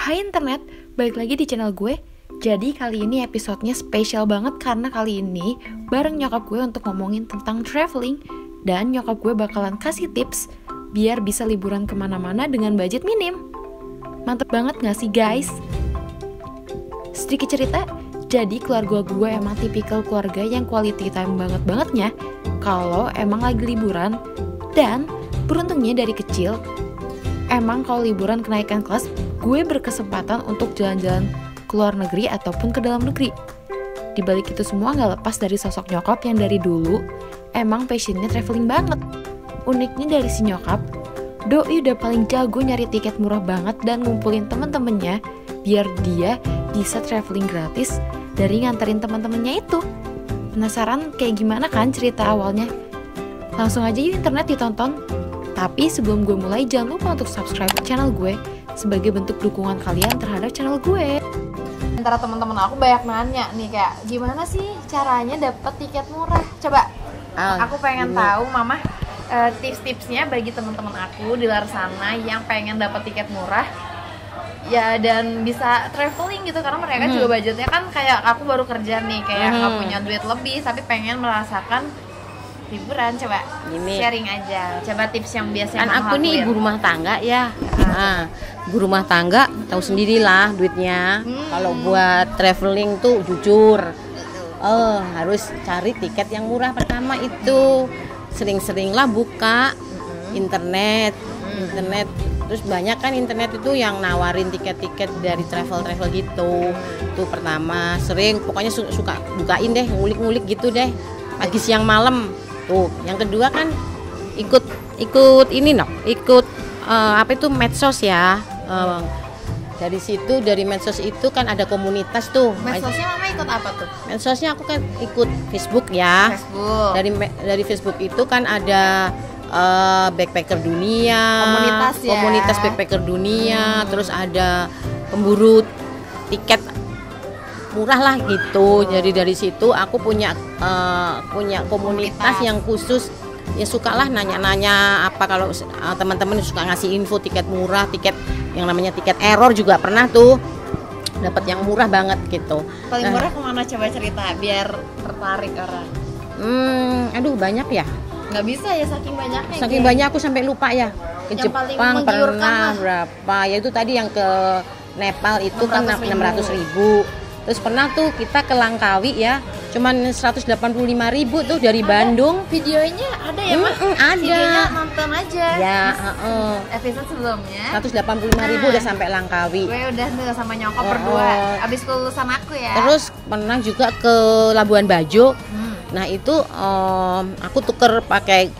Hai internet, balik lagi di channel gue. Jadi kali ini episodenya spesial banget karena kali ini bareng nyokap gue untuk ngomongin tentang traveling. Dan nyokap gue bakalan kasih tips biar bisa liburan kemana-mana dengan budget minim. Mantep banget gak sih guys? Sedikit cerita, jadi keluarga gue emang tipikal keluarga yang quality time banget-bangetnya kalau emang lagi liburan. Dan beruntungnya dari kecil, emang kalau liburan kenaikan kelas, gue berkesempatan untuk jalan-jalan ke luar negeri ataupun ke dalam negeri. Di balik itu semua gak lepas dari sosok nyokap yang dari dulu emang passionnya traveling banget. Uniknya dari si nyokap, doi udah paling jago nyari tiket murah banget dan ngumpulin temen-temennya biar dia bisa traveling gratis dari nganterin teman-temannya itu. Penasaran kayak gimana kan cerita awalnya? Langsung aja yuk internet ditonton. Tapi sebelum gue mulai, jangan lupa untuk subscribe channel gue sebagai bentuk dukungan kalian terhadap channel gue. Antara teman-teman aku banyak nanya nih kayak gimana sih caranya dapat tiket murah? Coba aku pengen tahu mama tips-tipsnya bagi teman-teman aku di luar sana yang pengen dapat tiket murah ya dan bisa traveling gitu, karena mereka juga budgetnya kan kayak aku baru kerja nih kayak nggak punya duit lebih tapi pengen merasakan liburan. Coba sharing aja, coba tips yang biasa kan aku nih ibu rumah tangga ya. Ibu rumah tangga tahu sendirilah duitnya. Kalau buat traveling tuh jujur harus cari tiket yang murah. Pertama itu sering-seringlah buka internet. Terus banyak kan internet itu yang nawarin tiket-tiket dari travel gitu. Tuh pertama sering, pokoknya suka bukain deh, ngulik-ngulik gitu deh pagi siang malam. Tuh, yang kedua kan ikut apa itu medsos ya. Dari situ, dari medsos itu kan ada komunitas tuh. Medsosnya mama ikut apa tuh? Medsosnya aku kan ikut Facebook ya. Facebook. Dari Facebook itu kan ada backpacker dunia, komunitas backpacker dunia, terus ada pemburu tiket murah lah gitu. Jadi dari situ aku punya komunitas yang khusus ya, sukalah nanya-nanya apa kalau teman-teman suka ngasih info tiket murah, tiket yang namanya tiket error juga pernah tuh dapat yang murah banget gitu. Paling murah kemana, coba cerita biar tertarik orang. Aduh banyak ya. Nggak bisa ya saking banyaknya. Saking banyak aku sampai lupa ya. Ke yang Jepang pernah berapa? Ya itu tadi yang ke Nepal itu kan 600.000. Terus pernah tuh kita ke Langkawi ya, cuman 185.000 tuh dari Bandung. Videonya ada ya Mas? Ada. Videonya nonton aja. Ya, episode sebelumnya 185.000 udah sampai Langkawi. Gue udah tuh sama nyokap berdua abis kelulusan aku ya. Terus pernah juga ke Labuan Bajo. Nah itu aku tuker pakai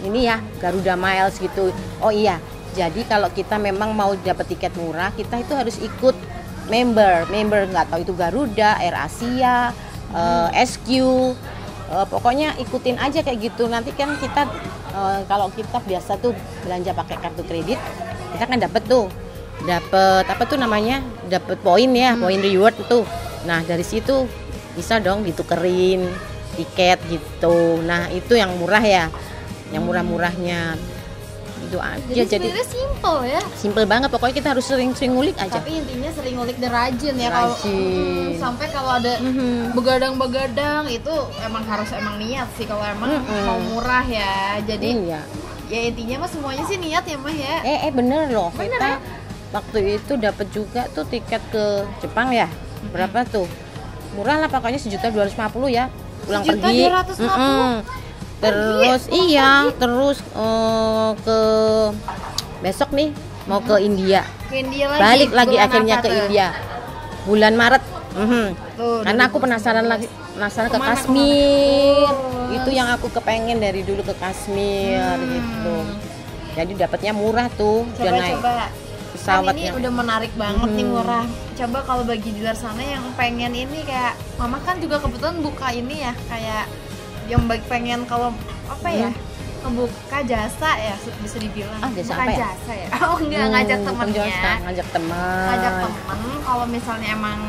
ini ya, Garuda Miles gitu. Oh iya, jadi kalau kita memang mau dapat tiket murah, kita itu harus ikut member nggak tahu itu Garuda, Air Asia, SQ, pokoknya ikutin aja kayak gitu. Nanti kan kita kalau kita biasa tuh belanja pakai kartu kredit, kita kan dapat apa tuh namanya, dapat poin ya, poin reward itu. Nah dari situ bisa dong ditukerin tiket gitu. Nah itu yang murah ya, yang murah-murahnya itu aja. Jadi simple ya, simple banget, pokoknya kita harus sering ngulik aja. Tapi intinya sering ngulik dan rajin ya. Kalau sampai kalau ada begadang itu emang harus niat sih kalau emang mau murah ya. Jadi ya intinya mah semuanya sih niat ya mah ya. Bener loh. Bener, kita waktu itu dapat juga tuh tiket ke Jepang ya. Berapa tuh? Murah lah pokoknya 1.250.000 ya, pulang pergi. 1.250.000. Terus terus ke besok nih mau ke India. Balik lagi akhirnya ke India bulan Maret. Karena aku penasaran ke Kashmir. Itu yang aku kepengen dari dulu, ke Kashmir gitu. Jadi dapatnya murah tuh. Coba naik pesawatnya. Kan ini udah menarik banget nih, murah. Coba kalau bagi di luar sana yang pengen ini, kayak mama kan juga kebetulan buka ini ya, kayak yang pengen kalau apa ya, ngebuka jasa ya bisa dibilang. Jasa bukan apa ya? Jasa ya. Oh enggak, ngajak temennya. Ngajak teman. Kalau misalnya emang,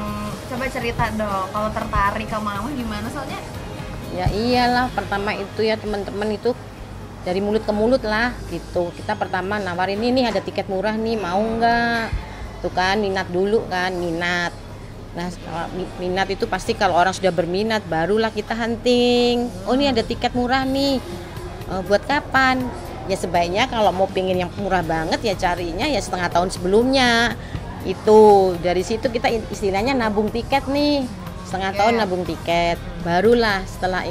coba cerita dong kalau tertarik ke mama gimana, soalnya ya iyalah, pertama itu ya teman-teman itu dari mulut ke mulut lah gitu. Kita pertama nawarin ini ada tiket murah nih, mau nggak? tuh kan minat dulu kan, minat. Nah, minat itu pasti kalau orang sudah berminat barulah kita hunting. Oh, ini ada tiket murah nih. Buat kapan? Ya sebaiknya kalau mau pengen yang murah banget ya carinya ya setengah tahun sebelumnya. Itu dari situ kita istilahnya nabung tiket nih. Setengah tahun nabung tiket. Barulah setelah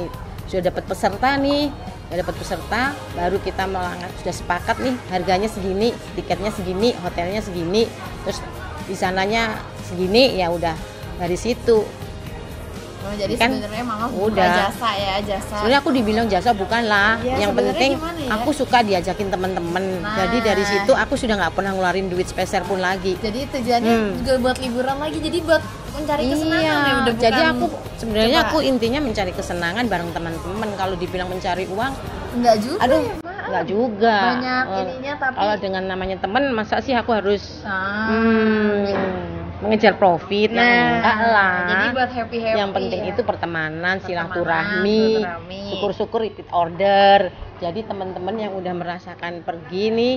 sudah dapat peserta nih, baru kita melangkah, sudah sepakat nih harganya segini, tiketnya segini, hotelnya segini, terus di sananya segini, ya udah dari situ. Jadi kan sebenarnya mama udah jasa ya, jasa. Sebenarnya aku dibilang jasa bukan lah, ya, yang penting ya? aku suka diajakin teman-teman. Jadi dari situ aku sudah nggak pernah ngeluarin duit speser pun lagi. Jadi tujuannya juga buat liburan lagi, jadi buat mencari kesenangan ya udah bukan. Jadi aku sebenarnya aku intinya mencari kesenangan bareng teman-teman. Kalau dibilang mencari uang, enggak juga. Aduh, ya, enggak juga. Banyak ininya tapi kalau dengan namanya teman masa sih aku harus mengejar profit? Enggak lah. Jadi buat happy. Yang penting itu pertemanan, silaturahmi, syukur-syukur repeat order. Jadi teman-teman yang udah merasakan pergi nih,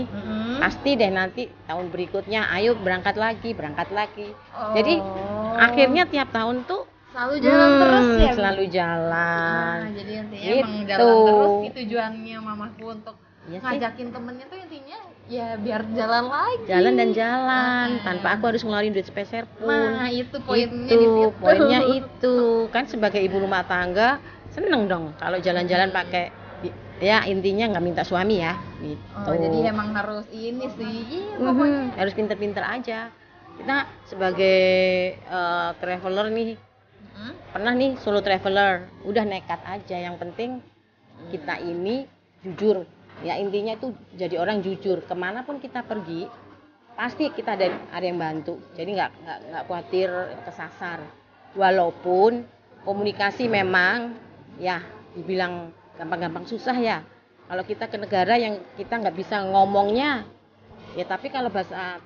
pasti deh nanti tahun berikutnya ayo berangkat lagi. Jadi akhirnya tiap tahun tuh selalu jalan terus ya. Selalu jalan. Jadi intinya gitu. emang jalan terus itu tujuannya mamaku untuk ngajakin temennya tuh intinya ya biar jalan lagi. Jalan dan jalan tanpa aku harus ngeluarin duit speser pun. Nah, itu poinnya Poinnya itu. Kan sebagai ibu rumah tangga seneng dong kalau jalan-jalan pakai ya intinya nggak minta suami ya gitu. Jadi emang harus ini sih pokoknya harus pinter-pinter aja. Kita sebagai traveler nih pernah nih solo traveler, udah nekat aja, yang penting kita ini jujur ya, intinya itu jadi orang jujur. Kemanapun kita pergi pasti kita ada yang bantu, jadi nggak khawatir kesasar. Walaupun komunikasi memang ya dibilang gampang-gampang susah ya. Kalau kita ke negara yang kita nggak bisa ngomongnya, ya tapi kalau bahasa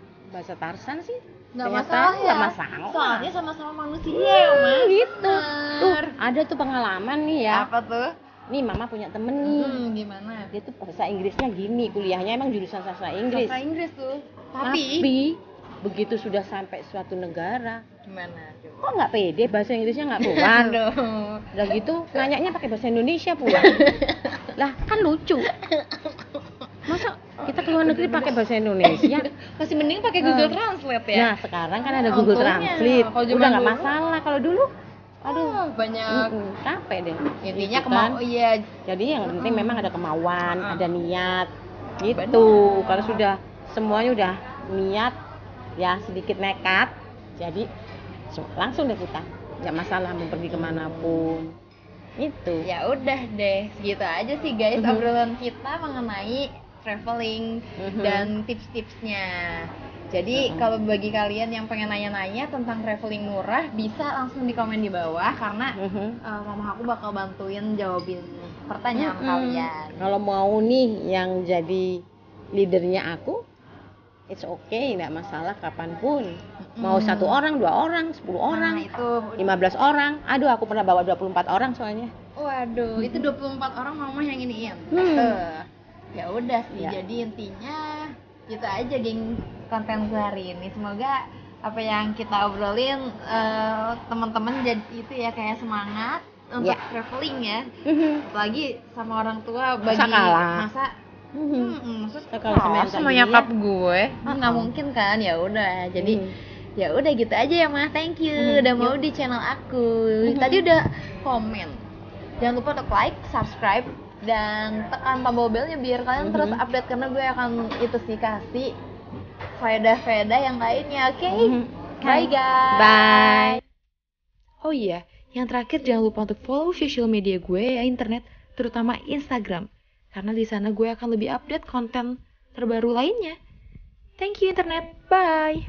Tarsan sih nggak masalah ya. Soalnya sama-sama manusia ya, Mas. Gitu. Tuh ada tuh pengalaman nih ya. Apa tuh? Nih mama punya temen nih. Gimana? Dia tuh bahasa Inggrisnya gini, kuliahnya emang jurusan sastra Inggris. Sastra Inggris tuh. Tapi begitu sudah sampai suatu negara, gimana? Kok nggak pede bahasa Inggrisnya nggak keluar? Udah gitu nanyanya pakai bahasa Indonesia pula. Lah kan lucu. Masa kita ke luar negeri pakai bahasa Indonesia? Masih mending pakai Google Translate ya. Nah sekarang kan ada Google Translate, udah nggak masalah. Kalau dulu aduh banyak capek deh. Intinya gitu kan? Jadi yang penting memang ada kemauan, ada niat gitu. Kalau sudah semuanya udah niat, ya sedikit nekat, jadi langsung deh kita, nggak masalah mau pergi kemanapun. Itu. Ya udah deh, segitu aja sih guys obrolan kita mengenai traveling dan tips-tipsnya. Jadi kalau bagi kalian yang pengen nanya-nanya tentang traveling murah, bisa langsung di komen di bawah karena mama aku bakal bantuin jawabin pertanyaan kalian. Kalau mau nih yang jadi leadernya aku, it's okay, nggak masalah kapanpun. Mau 1 orang, 2 orang, 10 orang, itu 15 orang. Aduh, aku pernah bawa 24 orang soalnya. Waduh, itu 24 orang mama yang iniin. Ya udah sih, jadi intinya gitu aja geng konten gue hari ini. Semoga apa yang kita obrolin teman-teman jadi itu ya kayak semangat untuk traveling ya. Apalagi sama orang tua bagi masa sama nyokap gue nggak mungkin kan. Ya udah jadi ya udah gitu aja ya mah. Thank you udah mau di channel aku. Tadi udah komen, jangan lupa untuk like, subscribe, dan tekan tombol belnya biar kalian terus update karena gue akan itu sih kasih faedah-faedah yang lainnya. Oke? Bye guys. Bye. Oh iya, yang terakhir jangan lupa untuk follow social media gue ya internet, terutama Instagram. Karena di sana gue akan lebih update konten terbaru lainnya. Thank you internet. Bye.